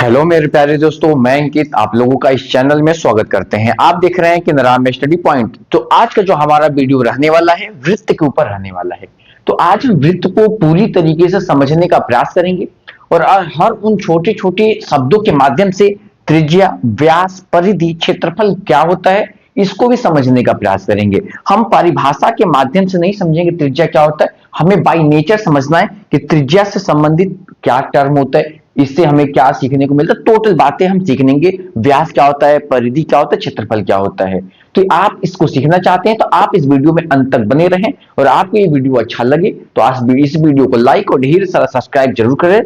Hello मेरे प्यारे दोस्तों, मैं अंकित आप लोगों का इस चैनल में स्वागत करते हैं। आप देख रहे हैं कि नाम में स्टडी पॉइंट। तो आज का जो हमारा वीडियो रहने वाला है वृत्त के ऊपर रहने वाला है। तो आज हम वृत्त को पूरी तरीके से समझने का प्रयास करेंगे और हर उन छोटे छोटे शब्दों के माध्यम से त्रिज्या, व्यास, परिधि, क्षेत्रफल क्या होता है इसको भी समझने का प्रयास करेंगे। हम परिभाषा के माध्यम से नहीं समझेंगे त्रिज्या क्या होता है, हमें बाय नेचर समझना है कि त्रिज्या से संबंधित क्या टर्म होता है, इससे हमें क्या सीखने को मिलता है। टोटल बातें हम सीखेंगे। व्यास क्या होता है, परिधि क्या होता है, क्षेत्रफल क्या होता है। तो आप इसको सीखना चाहते हैं तो आप इस वीडियो में अंत तक बने रहें और आपको ये वीडियो अच्छा लगे तो आज इस वीडियो को लाइक और ढेर सारा सब्सक्राइब जरूर करें।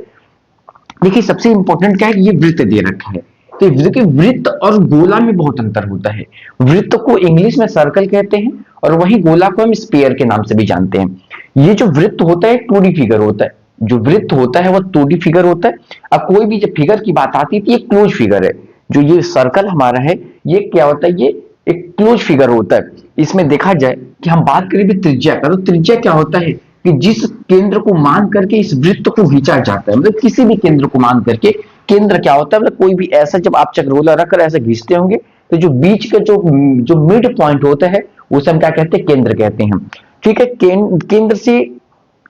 देखिए सबसे इंपॉर्टेंट क्या है, ये वृत्त दे रखा है। तो देखिए वृत्त और गोला में बहुत अंतर होता है। वृत्त को इंग्लिश में सर्कल कहते हैं और वही गोला को हम स्फीयर के नाम से भी जानते हैं। ये जो वृत्त होता है 2D फिगर होता है। जो वृत्त होता है वो 2D फिगर होता है। अब कोई भी जब फिगर की बात आती है तो ये क्लोज फिगर है। जो ये सर्कल हमारा है ये क्या होता है, ये एक क्लोज फिगर होता है। इसमें देखा जाए कि हम बात करें भी त्रिज्या का, तो त्रिज्या क्या होता है कि जिस केंद्र को मान करके इस वृत्त को खींचा जाता है, मतलब किसी भी केंद्र को मान करके। केंद्र क्या होता है, मतलब कोई भी ऐसा जब आप चक्रोला रखकर ऐसे खींचते होंगे तो जो बीच का जो मिड पॉइंट होता है उसे हम क्या कहते हैं, केंद्र कहते हैं। ठीक है, केंद्र से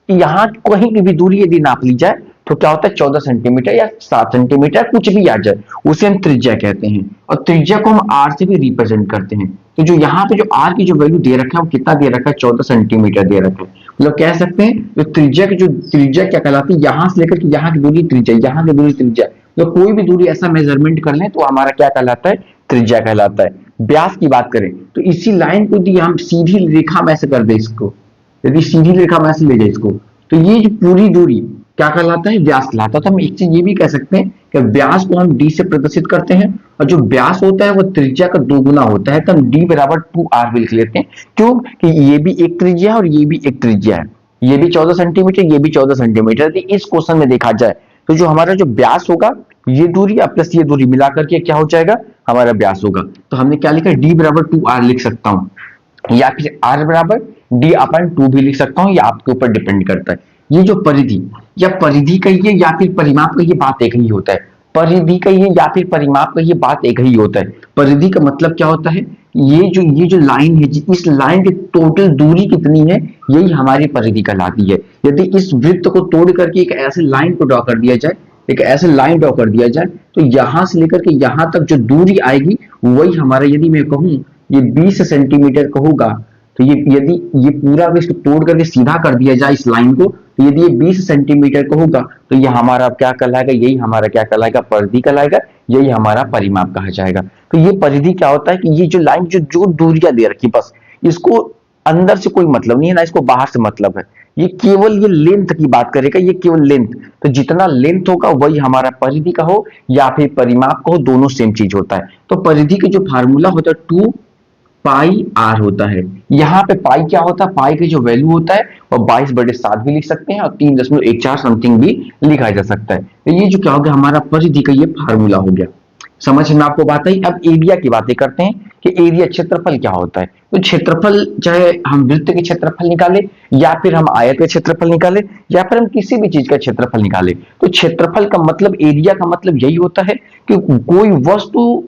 यहां कहीं की भी दूरी यदि नाप ली जाए तो क्या होता है 14 सेंटीमीटर या 7 सेंटीमीटर कुछ भी आ जाए उसे हम त्रिज्या कहते हैं। और त्रिज्या को हम आर से भी रिप्रेजेंट करते हैं। तो जो यहाँ पे जो आर की जो वैल्यू दे रखा है वो कितना दे रखा है, 14 सेंटीमीटर दे रखा है। मतलब कह सकते हैं जो त्रिज्या की जो त्रिज्या क्या कहलाती है, यहां से लेकर के यहाँ की दूरी त्रिज्या, यहाँ की दूरी त्रिज्या। तो कोई भी दूरी ऐसा मेजरमेंट कर लें तो हमारा क्या कहलाता है, त्रिज्या कहलाता है। व्यास की बात करें तो इसी लाइन को यदि हम सीधी रेखा में ऐसे कर दे इसको, यदि सीधी रेखा में ऐसे ले जाए इसको, तो ये जो पूरी दूरी क्या कहलाता है, व्यास कहलाता है। तो हम एक चीज ये भी कह सकते हैं कि व्यास को हम डी से प्रदर्शित करते हैं और जो व्यास होता है वो त्रिज्या का दोगुना होता है। तो हम डी बराबर 2r भी लिख लेते हैं। क्यों कि ये भी एक त्रिज्या है और ये भी एक त्रिज्या है। ये भी 14 सेंटीमीटर, ये भी 14 सेंटीमीटर। इस क्वेश्चन में देखा जाए तो जो हमारा जो व्यास होगा ये दूरी प्लस ये दूरी मिलाकर के क्या हो जाएगा, हमारा व्यास होगा। तो हमने क्या लिखा, डी बराबर 2r लिख सकता हूं या फिर r बराबर d/2 भी लिख सकता हूं, ये आपके ऊपर डिपेंड करता है। ये जो परिधि या परिधि कहिए या फिर परिमाप कहिए, बात एक ही होता है। परिधि कहिए या फिर परिमाप कहिए, बात एक ही होता है। परिधि का मतलब क्या होता है, ये जो लाइन है, इस लाइन की टोटल दूरी कितनी है यही हमारी परिधि कहलाती है। यदि इस वृत्त को तोड़ करके एक ऐसे लाइन को ड्रॉ कर दिया जाए, एक ऐसे लाइन ड्रॉ कर दिया जाए तो यहां से लेकर के यहां तक जो दूरी आएगी वही हमारा, यदि मैं कहूं ये 20 सेंटीमीटर का होगा तो ये यदि ये पूरा इसको तोड़ करके सीधा कर दिया जाए इस लाइन को, तो यदि ये 20 सेंटीमीटर का होगा तो ये हमारा क्या कहलाएगा, यही हमारा क्या कहलाएगा, परिधि कहलाएगा। यही हमारा परिमाप कहा जाएगा। तो ये परिधि क्या होता है कि ये जो लाइन जो दूरियां दे रखी, बस इसको अंदर से कोई मतलब नहीं है ना इसको बाहर से मतलब है। ये केवल ये लेंथ की बात करेगा, ये केवल लेंथ। तो जितना लेंथ होगा वही हमारा परिधि का हो या फिर परिमाप का हो, दोनों सेम चीज होता है। तो परिधि के जो फार्मूला होता है 2 पाई आर होता है। यहाँ पे पाई क्या होता है, पाई की जो वैल्यू होता है वो 22/7 भी लिख सकते हैं और 3.14 समथिंग भी लिखा जा सकता है। तो ये जो क्या हो गया, हमारा परिधि का ये फार्मूला हो गया। समझ में आपको बात आई। अब एरिया की बातें करते हैं कि एरिया, क्षेत्रफल क्या होता है। तो क्षेत्रफल चाहे हम वृत्त के क्षेत्रफल निकाले या फिर हम आयत के क्षेत्रफल निकाले या फिर हम किसी भी चीज का क्षेत्रफल निकाले, तो क्षेत्रफल का मतलब, एरिया का मतलब यही होता है कि कोई वस्तु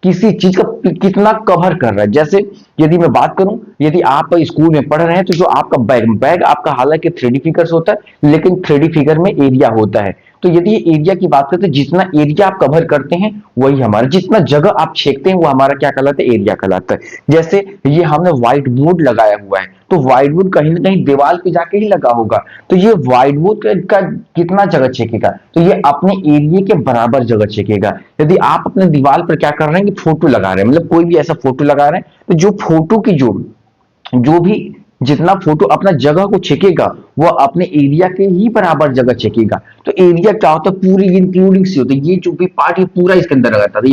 किसी चीज का कितना कवर कर रहा है। जैसे यदि मैं बात करूं, यदि आप स्कूल में पढ़ रहे हैं तो जो आपका बैग आपका हालांकि 3D फिगर्स होता है लेकिन 3D फिगर में एरिया होता है। तो यदि ये एरिया की बात करते हैं, जितना एरिया आप कवर करते हैं वही हमारा, जितना जगह आप छेकते हैं वो हमारा क्या कहलाता है, एरिया कहलाता है। जैसे ये हमने व्हाइट बोर्ड लगाया हुआ है तो व्हाइट बोर्ड कहीं ना कहीं दीवार पे जाके ही लगा होगा, तो ये व्हाइट बोर्ड का कितना जगह छेकेगा, तो ये अपने एरिया के बराबर जगह छेकेगा। यदि आप अपने दीवार पर क्या कर रहे हैं कि फोटो लगा रहे हैं, मतलब कोई भी ऐसा फोटो लगा रहे हैं, तो जो फोटो की जो भी जितना फोटो अपना जगह को छेकेगा वो अपने एरिया के ही बराबर जगह छेकेगा। तो एरिया क्या होता है, पूरी इंक्लूडिंग से होता है। ये जो भी पार्ट ये पूरा इसके अंदर आता है,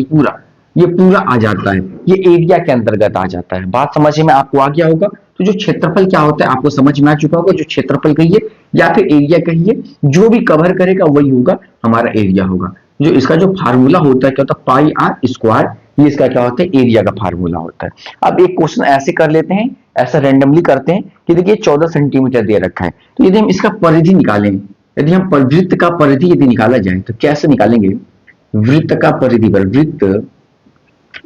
ये पूरा आ जाता है, ये एरिया के अंतर्गत आ जाता है। बात समझ में आपको आ गया होगा। तो जो क्षेत्रफल क्या होता है आपको समझ में आ चुका होगा। जो क्षेत्रफल कहिए या फिर एरिया कहिए, जो भी कवर करेगा वही होगा हमारा एरिया होगा। जो इसका जो फार्मूला होता है क्या होता है, पाई आर स्क्वायर, ये इसका क्या होता है, एरिया का फार्मूला होता है। अब एक क्वेश्चन ऐसे कर लेते हैं, ऐसा रैंडमली करते हैं कि देखिए 14 सेंटीमीटर दे रखा है, तो यदि हम इसका परिधि निकालें, यदि हम वृत्त का परिधि यदि निकाला जाए तो कैसे निकालेंगे। वृत्त का परिधि पर, वृत्त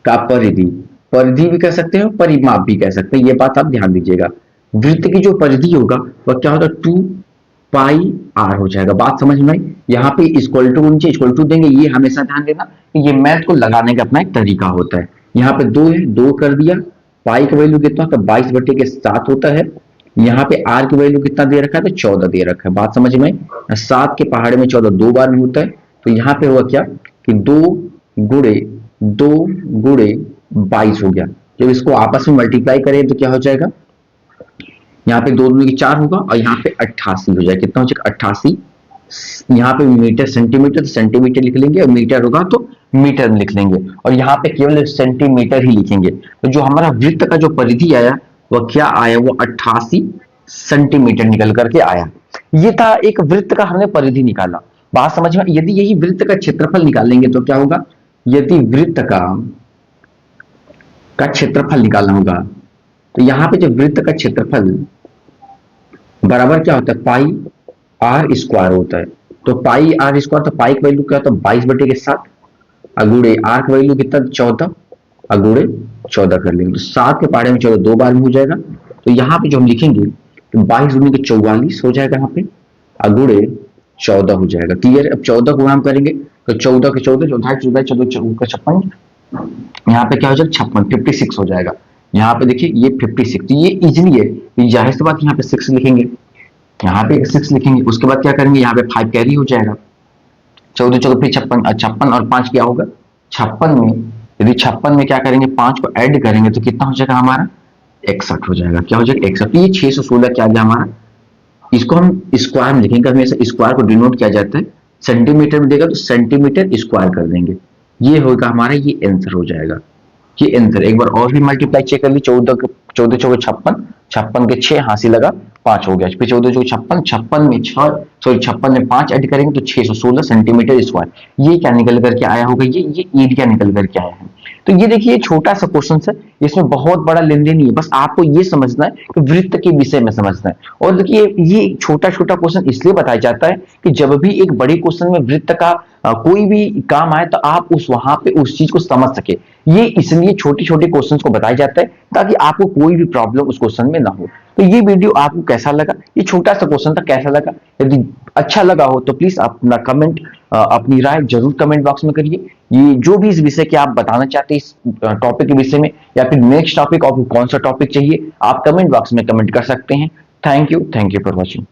का परिधि, परिधि भी कह सकते हैं परिमाप भी कह सकते हैं, ये बात आप ध्यान दीजिएगा। वृत्त की जो परिधि होगा वह क्या होगा, 2 पाई आर हो जाएगा। बात समझ में आई? यहाँ पे इक्वल टू नीचे इक्वल टू देंगे, ये हमेशा ध्यान देना कि ये मैथ को लगाने का अपना एक तरीका होता है। यहाँ पे 2 है, 2 कर दिया, पाई का वैल्यू कितना होता है 22/7 होता है। यहाँ पे आर की वैल्यू कितना दे रखा है, तो 14 दे रखा है। बात समझ में आई? 7 के पहाड़े में 14 2 बार में होता है, तो यहाँ पे हुआ क्या कि 2 गुणे 22 हो गया। जब इसको आपस में मल्टीप्लाई करें तो क्या हो जाएगा, यहाँ पे 2 दूनी 4 होगा और यहाँ पे 88 हो जाएगा। कितना हो जाएगा 88। यहाँ पे मीटर सेंटीमीटर तो सेंटीमीटर लिख लेंगे, और मीटर होगा तो मीटर में लिख लेंगे, और यहाँ पे केवल सेंटीमीटर ही लिखेंगे। तो जो हमारा वृत्त का जो परिधि आया वह क्या आया, वो 88 सेंटीमीटर निकल करके आया। ये था एक वृत्त का हमने परिधि निकाला। बात समझ में? यदि यही वृत्त का क्षेत्रफल निकालेंगे तो क्या होगा, यदि वृत्त का क्षेत्रफल निकालना होगा तो यहाँ पे जो वृत्त का क्षेत्रफल बराबर क्या होता है, पाई आर स्क्वायर होता है। तो पाई आर स्क्वायर, तो पाई का वैल्यू क्या होता है 22/7, अगुड़े आर का वैल्यू कितना 14, अगुड़े 14 कर लेंगे, तो 7 के पहाड़े में 14 2 बार में हो जाएगा। तो यहाँ पे जो हम लिखेंगे तो 22 दूनी के 44 हो जाएगा, यहाँ पे अगुड़े 14 हो जाएगा। क्लियर? अब 14 को हम करेंगे तो 14 के 14 14 14 14 56, यहाँ पे क्या हो जाएगा 56 56 हो जाएगा। यहाँ पे देखिए ये 56, तो ये इजिली है, तो जाहिर सी बात यहाँ पे 6 लिखेंगे, यहाँ पे 6 लिखेंगे। उसके बाद क्या करेंगे, यहाँ पे 5 कैरी हो जाएगा, 14 14 फिर 56, 56 और 5 क्या होगा 56 में, यदि 56 में क्या करेंगे 5 को ऐड करेंगे तो कितना हो जाएगा हमारा 61 हो जाएगा। क्या हो जाएगा 61। ये 616 क्या गया हमारा, इसको हम स्क्वायर में लिखेंगे, हमेशा स्क्वायर को डिनोट किया जाता है, सेंटीमीटर में देगा तो सेंटीमीटर स्क्वायर कर देंगे, ये होगा हमारा, ये आंसर हो जाएगा। ये आंसर एक बार और भी मल्टीप्लाई चेक कर ली, 14 14 चौके 56, 56 के 6 हासिल लगा 5 हो गया, फिर 14 चौके 56, 56 में 6 सॉरी 56 में 5 ऐड करेंगे तो 616 सेंटीमीटर स्क्वायर। ये क्या निकल करके आया होगा, ये एरिया निकल करके आया है। तो ये देखिए छोटा सा क्वेश्चन है, इसमें बहुत बड़ा लेन देन नहीं है, बस आपको ये समझना है कि वृत्त के विषय में समझना है। और देखिए ये छोटा छोटा क्वेश्चन इसलिए बताया जाता है कि जब भी एक बड़े क्वेश्चन में वृत्त का कोई भी काम आए तो आप उस वहां पे उस चीज को समझ सके। ये इसलिए छोटे छोटे क्वेश्चंस को बताया जाता है ताकि आपको कोई भी प्रॉब्लम उस क्वेश्चन में ना हो। तो ये वीडियो आपको कैसा लगा, ये छोटा सा क्वेश्चन था, कैसा लगा? यदि अच्छा लगा हो तो प्लीज अपना कमेंट, अपनी राय जरूर कमेंट बॉक्स में करिए। ये जो भी इस विषय के आप बताना चाहते हैं इस टॉपिक के विषय में, या फिर नेक्स्ट टॉपिक आपको कौन सा टॉपिक चाहिए, आप कमेंट बॉक्स में कमेंट कर सकते हैं। Thank you for watching.